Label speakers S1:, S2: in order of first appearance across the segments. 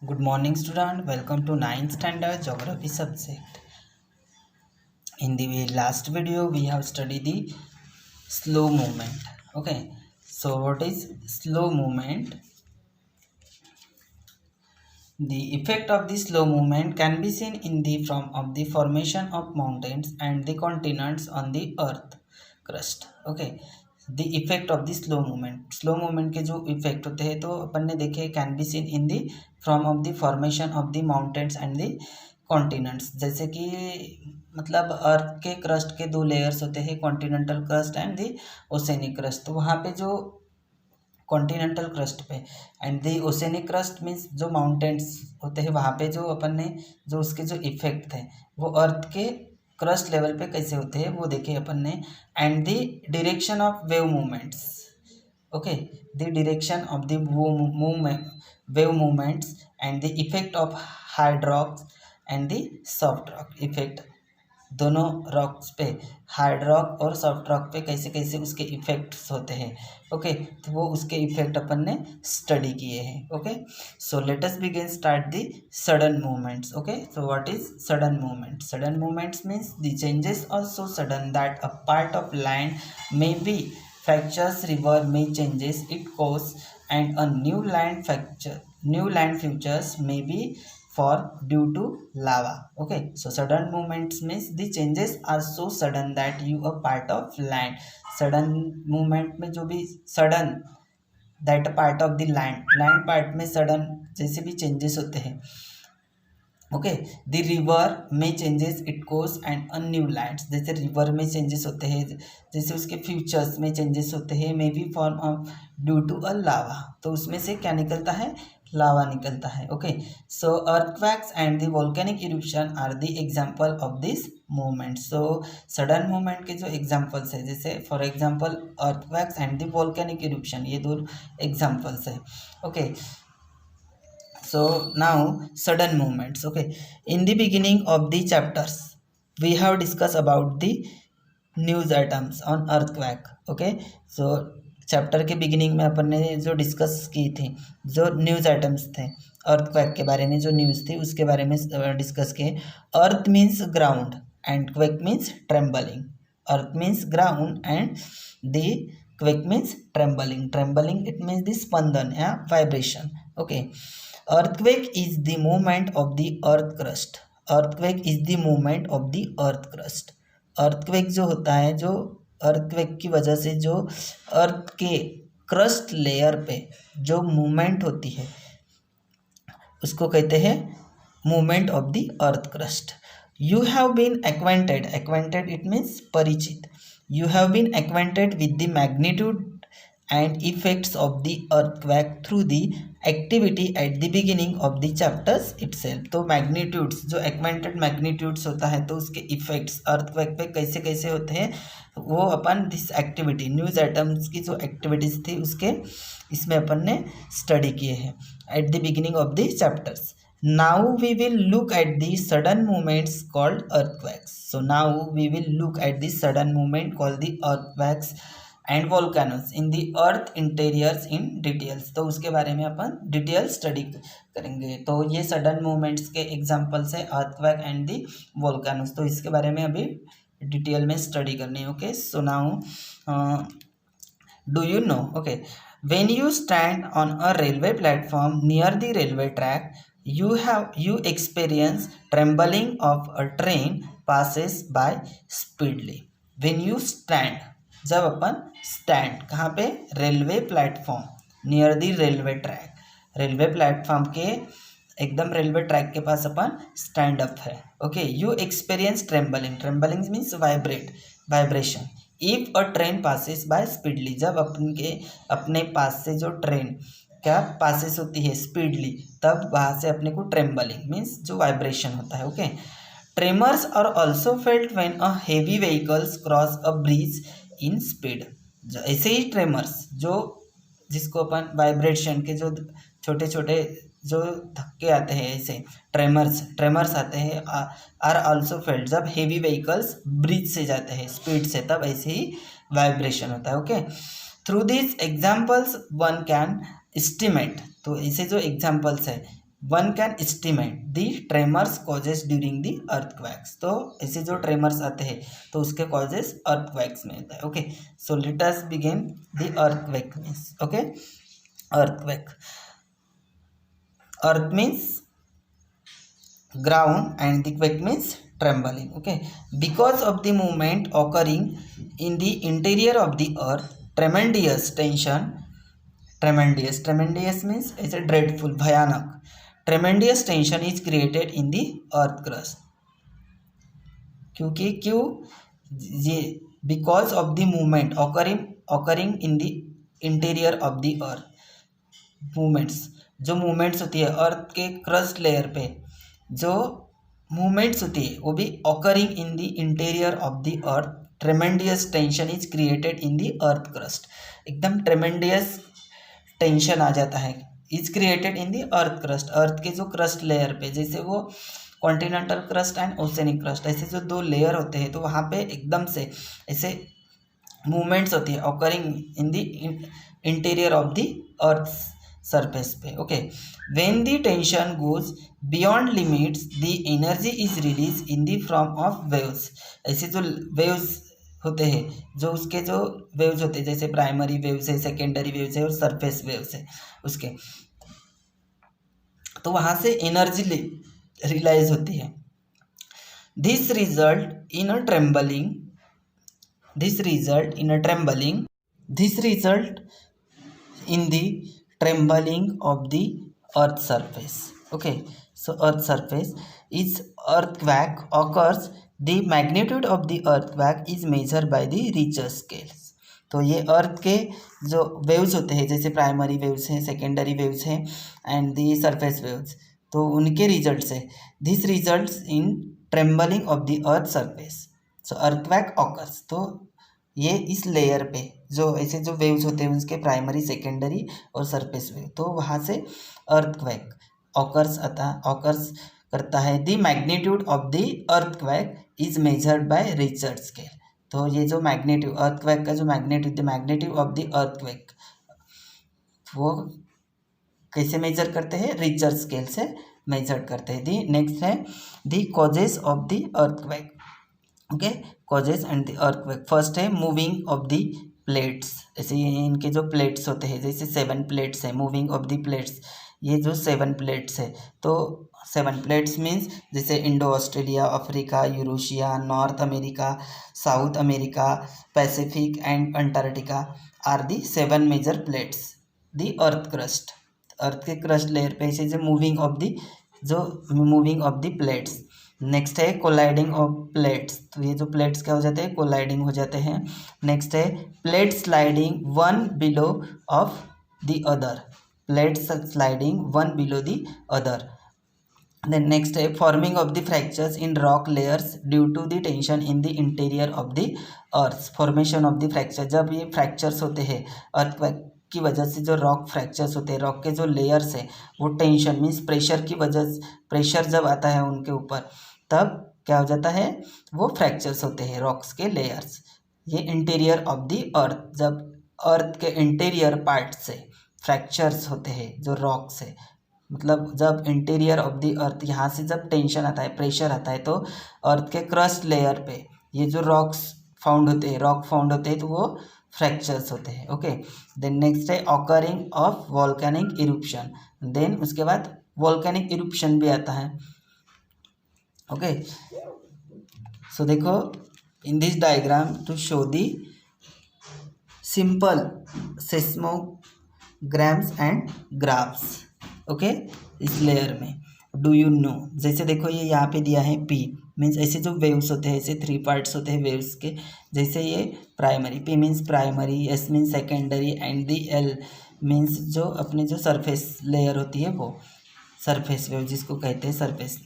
S1: Good morning, student. Welcome to 9th standard geography subject. In the last video, we have studied the slow movement. Okay, so what is slow movement? The effect of the slow movement can be seen in the form of the formation of mountains and the continents on the earth crust. Okay, the effect of the slow movement के जो effect होते हैं तो अपन ने देखे can be seen in the from of the formation of the mountains and the continents. जैसे कि मतलब अर्थ के क्रस्ट के दो लेयर्स होते हैं, continental crust and the oceanic crust. तो वहाँ पे जो कॉन्टिनेंटल क्रस्ट पे and the oceanic crust means जो माउंटेन्स होते हैं वहाँ पे जो अपन ने जो उसके जो इफेक्ट थे वो अर्थ के क्रस्ट लेवल पे कैसे होते हैं वो देखे अपन ने। And the direction of wave movements, okay, the direction of the wave movements and the effect of hard rocks and the soft rock effect. दोनों रॉक्स पे, हार्ड रॉक और सॉफ्ट रॉक पे कैसे कैसे उसके इफेक्ट्स होते हैं। ओके, तो वो उसके इफेक्ट अपन ने स्टडी किए हैं। Okay, so let us begin start the sudden movements. Okay, so what is sudden movement? Sudden movements means the changes are so sudden that a part of land may be fractures, river may changes its course and a new land features may be for due to lava. Okay, so sudden movements means the changes are so sudden that you a part of land. Sudden movement में जो भी sudden that a part of the land part में sudden जैसे भी changes होते हैं। Okay, the river में changes it course and a new lands. जैसे रिवर में चेंजेस होते हैं, जैसे उसके फ्यूचर्स में चेंजेस होते हैं, may be form of due to a lava. तो उसमें से क्या निकलता है? लावा निकलता है। Okay, so earthquakes and the volcanic eruption are the example of this movement. So sudden movement के जो एग्जांपल्स है, जैसे for example earthquakes and the volcanic eruption, ये दो एग्जांपल्स है। Okay, so now sudden movements. Okay, in the beginning of the chapters we have discussed about the news items on earthquake. Okay, so chapter के beginning में अपन ने जो discuss की थी, जो न्यूज़ आइटम्स थे अर्थक्वेक के बारे में, जो न्यूज़ थी उसके बारे में डिस्कस किए। Earth means ground and quake means trembling. Earth means ground and the quake means trembling. Trembling it means the स्पंदन या vibration. Okay, earthquake is the movement of the earth crust. earthquake is the movement of the earth crust. earthquake जो होता है, जो earthquake की वजह से जो अर्थ के क्रस्ट लेयर पे जो मूवमेंट होती है उसको कहते हैं movement of the earth crust. You have been acquainted, acquainted it means परिचित। You have been acquainted with the magnitude and effects of the earthquake through the activity at the beginning of the chapters itself. तो magnitudes, जो acquainted magnitudes होता है तो उसके effects earthquake पे कैसे कैसे होते हैं वो अपन दिस एक्टिविटी न्यूज़ आइटम्स की जो एक्टिविटीज़ थी उसके इसमें अपन ने स्टडी किए हैं at the beginning of the chapters. Now we will look at the sudden movements called earthquakes. So now we will look at the sudden movement called the earthquakes and volcanoes in the earth interiors in details. तो उसके बारे में अपन detail study करेंगे। तो ये sudden movements के examples है earthquake and the volcanoes. तो इसके बारे में अभी डिटेल में स्टडी करनी है। Okay, so now do you no, okay, when you stand on a railway platform near the railway track you experience trembling of a train passes by speedily. When you stand, जब अपन stand कहाँ पे? Railway platform near the railway track, railway platform के एकदम railway track के पास अपन stand up है। Okay, you experience trembling, trembling means vibration. If a train passes by speedily, जब अपने पास से जो ट्रेन क्या पासिस होती है स्पीडली, तब वहाँ से अपने को ट्रेम्बलिंग मीन्स जो वाइब्रेशन होता है। Okay, tremors are also felt when a heavy vehicles cross a bridge in speed. ऐसे ही ट्रेमर्स जो जिसको अपन वाइब्रेशन के जो छोटे छोटे जो धक्के आते हैं, ऐसे ट्रेमर्स आते हैं, आर ऑल्सो फेल्ट जब हेवी व्हीकल्स ब्रिज से जाते हैं स्पीड से, तब ऐसे ही वाइब्रेशन होता है। Okay, through this examples one can estimate. तो ऐसे जो एग्जाम्पल्स है one can estimate the tremors causes during the earthquakes. तो ऐसे जो ट्रेमर्स आते हैं तो उसके कॉजेस अर्थक्वेक्स में होता है। Okay, so let us begin the earthquake means. Okay, earthquake, earth means ground and the quake means trembling. Okay, because of the movement occurring in the interior of the earth, tremendous tension, tremendous means it's a dreadful, bhayanak, tremendous tension is created in the earth crust। क्योंकि क्यों ये because of the movement occurring in the interior of the earth, movements, जो movements होती है अर्थ के crust layer पे, जो movements होती है वो भी occurring in the interior of the earth, tremendous tension is created in the earth crust. एकदम ट्रेमेंडियस टेंशन आ जाता है, is created in the earth crust, earth के जो क्रस्ट लेयर पे, जैसे वो continental crust and oceanic crust, ऐसे जो दो लेयर होते हैं तो वहाँ पे एकदम से ऐसे मूवमेंट्स होती है occurring in the interior of the earth surface पे। Okay, when the tension goes beyond limits the energy is release in the form of waves. ऐसे जो वेव्स होते हैं, जो उसके जो वेव्स होते हैं, जैसे प्राइमरी वेव्स है, सेकेंडरी वेव्स है और सरफेस वेव्स है उसके, तो वहाँ से एनर्जी रिलाइज होती है। This result in a trembling, this result in a trembling, this result in the trembling of the earth surface। Okay, so earth surface is earthquake occurs, the magnitude of the earthquake is measured by the Richter scales। तो ये अर्थ के जो waves होते हैं, जैसे primary waves हैं, secondary waves हैं and the surface waves, तो उनके रिजल्ट से this results in trembling of the earth surface. So earthquake occurs, तो ये इस लेयर पे जो ऐसे जो वेव्स होते हैं उसके प्राइमरी, सेकेंडरी और सरफेस वेव, तो वहाँ से अर्थक्वेक ऑकर्स करता है। The magnitude of the earthquake is measured by Richard scale. तो ये जो मैग्नीट्यूड अर्थक्वेक का जो magnitude, the magnitude of the earthquake, वो कैसे मेजर करते हैं? रिचर्ड स्केल से मेजर करते हैं। दी नेक्स्ट है the causes of the earthquake. Okay, causes and the earthquake. First है मूविंग ऑफ द प्लेट्स। ऐसे ये इनके जो प्लेट्स होते हैं, जैसे 7 प्लेट्स है, मूविंग ऑफ द प्लेट्स, ये जो 7 प्लेट्स है, तो 7 प्लेट्स मीन्स जैसे Indo Australia, Africa, Eurasia, North America, South America, Pacific and Antarctica are the 7 major plates the earth crust. Earth के क्रस्ट लेयर पे ऐसे जो moving of the plates. Next है कोलाइडिंग ऑफ प्लेट्स। तो ये जो plates क्या हो जाते हैं? कोलाइडिंग हो जाते हैं। नेक्स्ट है plate sliding one below of the other, plates sliding one below the other. Then next है forming of the fractures in rock layers due to the tension in the interior of the earth. Formation of the fracture, जब ये fractures होते हैं earthquake की वजह से, जो rock fractures होते हैं, रॉक के जो लेयर्स है वो टेंशन मीन्स प्रेशर की वजह, प्रेशर जब आता है उनके ऊपर तब क्या हो जाता है? वो फ्रैक्चर्स होते हैं रॉक्स के लेयर्स। ये इंटीरियर ऑफ द अर्थ, जब अर्थ के इंटीरियर पार्ट से फ्रैक्चर्स होते हैं जो रॉक से, मतलब जब इंटीरियर ऑफ द अर्थ यहाँ से जब टेंशन आता है, प्रेशर आता है, तो अर्थ के क्रस्ट लेयर पे ये जो रॉक फाउंड होते हैं तो वो फ्रैक्चर्स होते हैं। ओके, देन नेक्स्ट है ऑकरिंग ऑफ वॉल्केनिक इरुप्शन। देन उसके बाद वॉल्केनिक इरुप्शन भी आता है। ओके, सो देखो in this diagram to show the simple seismograms and graphs. Okay, इस लेयर में डू यू नो, जैसे देखो ये यहाँ पे दिया है पी मीन्स ऐसे जो वेव्स होते हैं, ऐसे 3 पार्ट्स होते हैं वेव्स के, जैसे ये primary, P means primary, S means secondary and the L means जो अपने जो सरफेस लेयर होती है वो सरफेस वेव जिसको कहते हैं सरफेस।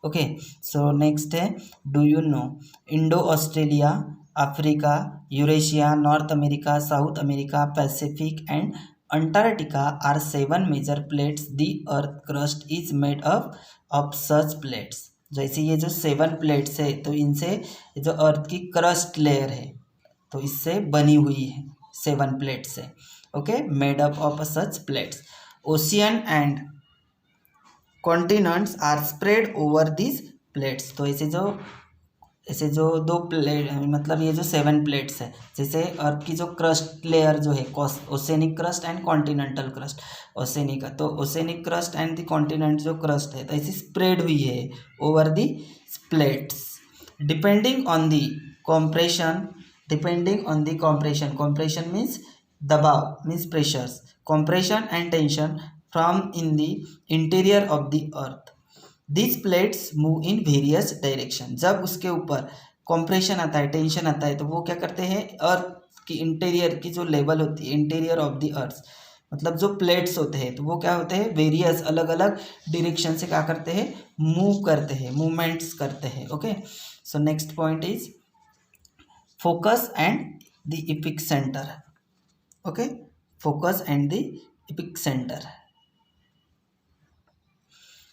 S1: ओके, सो नेक्स्ट है do you know Indo Australia, Africa, Eurasia, North America, South America, Pacific and Antarctica are 7 major plates the earth crust is made up of such plates. जैसे ये जो 7 plates है तो इनसे जो अर्थ की crust layer है तो इससे बनी हुई है 7 प्लेट्स से। Okay, made up of such plates. Ocean and continents are spread over this plates. तो ऐसे जो दो प्लेट, मतलब ये जो 7 प्लेट्स है, जैसे अर्थ की जो क्रस्ट लेयर जो है oceanic crust and continental crust, oceanic, तो oceanic crust and the continent जो क्रस्ट है तो ऐसी स्प्रेड हुई है over the plates depending on the compression. Depending on the compression means दबाव, means pressures, compression and tension from in the interior of the earth. This plates move in various direction. जब उसके ऊपर compression आता है, tension आता है, तो वो क्या करते हैं, अर्थ की इंटीरियर की जो लेवल होती है, इंटीरियर ऑफ द अर्थ, मतलब जो प्लेट्स होते हैं, तो वो क्या होते हैं, वेरियस अलग अलग डायरेक्शन से क्या करते हैं, मूव करते हैं, मूवमेंट्स करते हैं। Okay, so next point is focus and the epicentre. Okay, focus and the epicentre.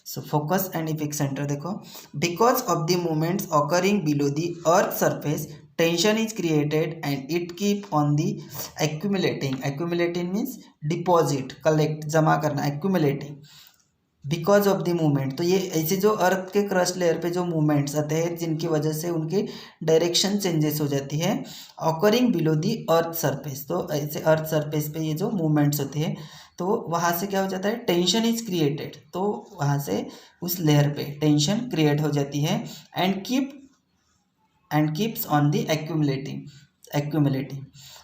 S1: So focus and epicentre देखो, because of the movements occurring below the earth surface tension is created and it keep on the accumulating means deposit, collect, जमा करना, accumulating because of the movement. तो ये ऐसे जो अर्थ के crust layer पे जो मूवमेंट्स आते हैं जिनकी वजह से उनकी डायरेक्शन चेंजेस हो जाती है, occurring below the earth surface. तो ऐसे अर्थ सरफेस पे ये जो मूवमेंट्स होते हैं तो वहाँ से क्या हो जाता है, टेंशन इज क्रिएटेड, तो वहाँ से उस लेयर पे टेंशन क्रिएट हो जाती है and keeps on the accumulating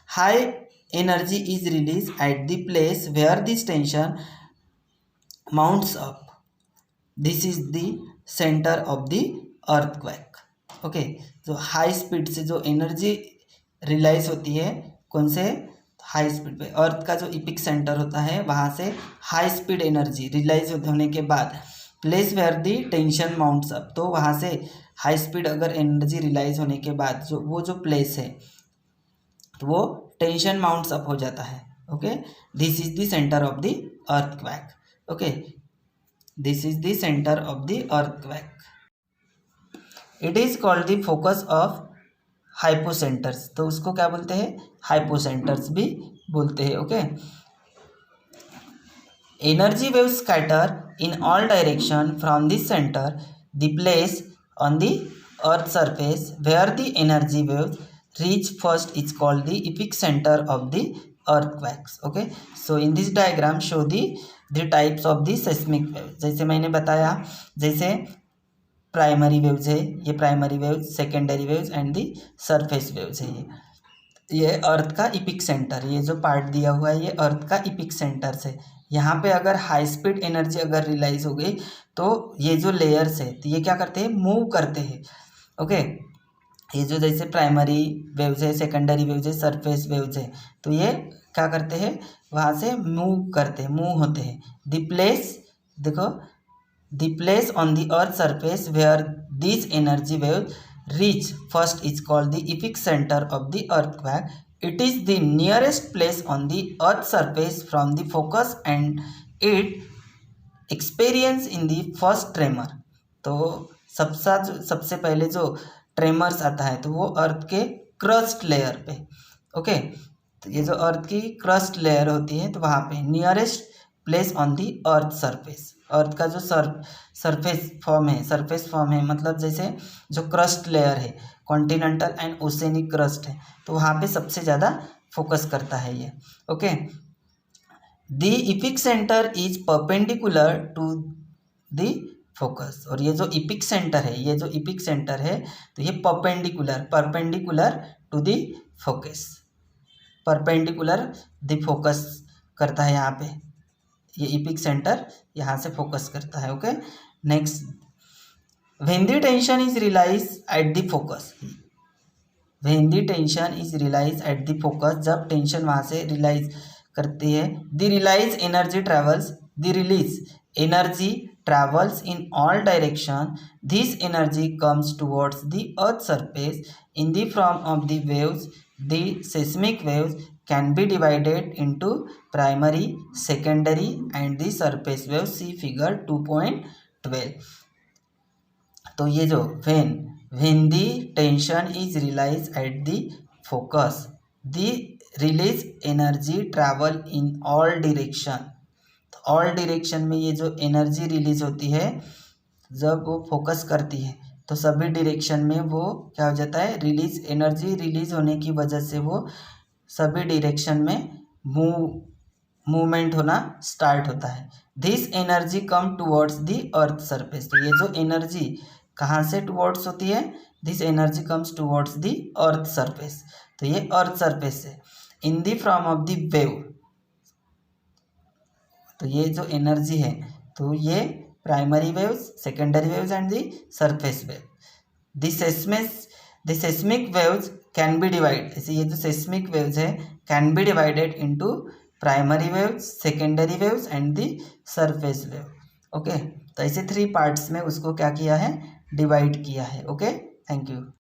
S1: high energy is release at the place where this tension mounts up. This is the center of the earthquake. Okay, जो high speed से जो एनर्जी रिलाइज होती है, कौन से हाई स्पीड पे, अर्थ का जो इपिक सेंटर होता है वहाँ से हाई स्पीड एनर्जी रिलाइज होने के बाद place where the tension mounts up, तो वहाँ से हाई स्पीड अगर एनर्जी रिलाइज होने के बाद जो प्लेस है तो वो टेंशन माउंट्स अप हो जाता है। Okay, this is the centre of the earthquake. Okay, this is the centre of the earthquake. It is called the focus of hypocentres. तो उसको क्या बोलते हैं, हाइपोसेंटर्स भी बोलते हैं। Okay, energy wave scatter in all direction from this centre the place on the earth surface where the energy wave reach first is called the epicentre of the earthquakes. Okay, so in this diagram show the types of the seismic waves। जैसे मैंने बताया, जैसे primary waves है, ये primary waves, secondary waves and the surface waves है। ये अर्थ का EPIC centre, ये जो पार्ट दिया हुआ है ये अर्थ का इपिक सेंटर से, यहाँ पे अगर हाई स्पीड एनर्जी अगर रिलाइज हो गई तो ये जो लेयर्स है तो ये क्या करते हैं, मूव करते हैं। ओके, ये जो जैसे प्राइमरी वेव्स है, सेकेंडरी वेव्स है, सरफेस वेव्स है, तो ये क्या करते हैं, वहाँ से मूव करते हैं, मूव होते हैं। द प्लेस देखो, the place on the earth surface where this energy wave reach first is called the epicentre of the earthquake. It is the nearest place on the earth surface from the focus and it experience in the first tremor. तो सबसे पहले जो tremors आता है तो वो अर्थ के crust layer पे। ओके, तो ये जो अर्थ की क्रस्ट लेयर होती है तो वहाँ पे nearest place on the earth surface, earth का जो सरफेस फॉर्म है, मतलब जैसे जो क्रस्ट लेयर है, कॉन्टिनेंटल एंड ओसेनिक क्रस्ट है, तो वहाँ पे सबसे ज़्यादा फोकस करता है ये। Okay, the epicentre is perpendicular to the focus. और ये जो इपिक सेंटर है, ये जो इपिक सेंटर है तो ये perpendicular to the focus, perpendicular the focus करता है। यहाँ पे ये इपिक सेंटर यहाँ से फोकस करता है। Okay, next, when the tension is relies at the focus, when the tension is relies at the focus, जब टेंशन वहाँ से रिलाइज करती है, the release energy travels in all direction. This energy comes towards the earth's surface in the form of the waves. The seismic waves can be divided into primary, secondary and the surface waves, see figure 2.12। तो ये जो when the tension is realized at the focus, the release energy travel in all direction, तो all direction में ये जो energy release होती है जब वो फोकस करती है तो सभी डायरेक्शन में वो क्या हो जाता है, रिलीज, एनर्जी रिलीज होने की वजह से वो सभी डायरेक्शन में मूवमेंट होना स्टार्ट होता है। This energy come towards the earth surface. तो ये जो एनर्जी कहाँ से टुवर्ड्स होती है, this energy comes towards the earth surface. तो ये अर्थ सरफेस से इन the form of the wave. तो ये जो एनर्जी है तो ये primary waves, secondary waves and the surface wave. The seismic waves can be divide, ऐसे ये जो सेस्मिक वेव्स है can be divided into primary waves, secondary waves and the surface wave. Okay, तो ऐसे 3 पार्ट्स में उसको क्या किया है, डिवाइड किया है। Okay, thank you.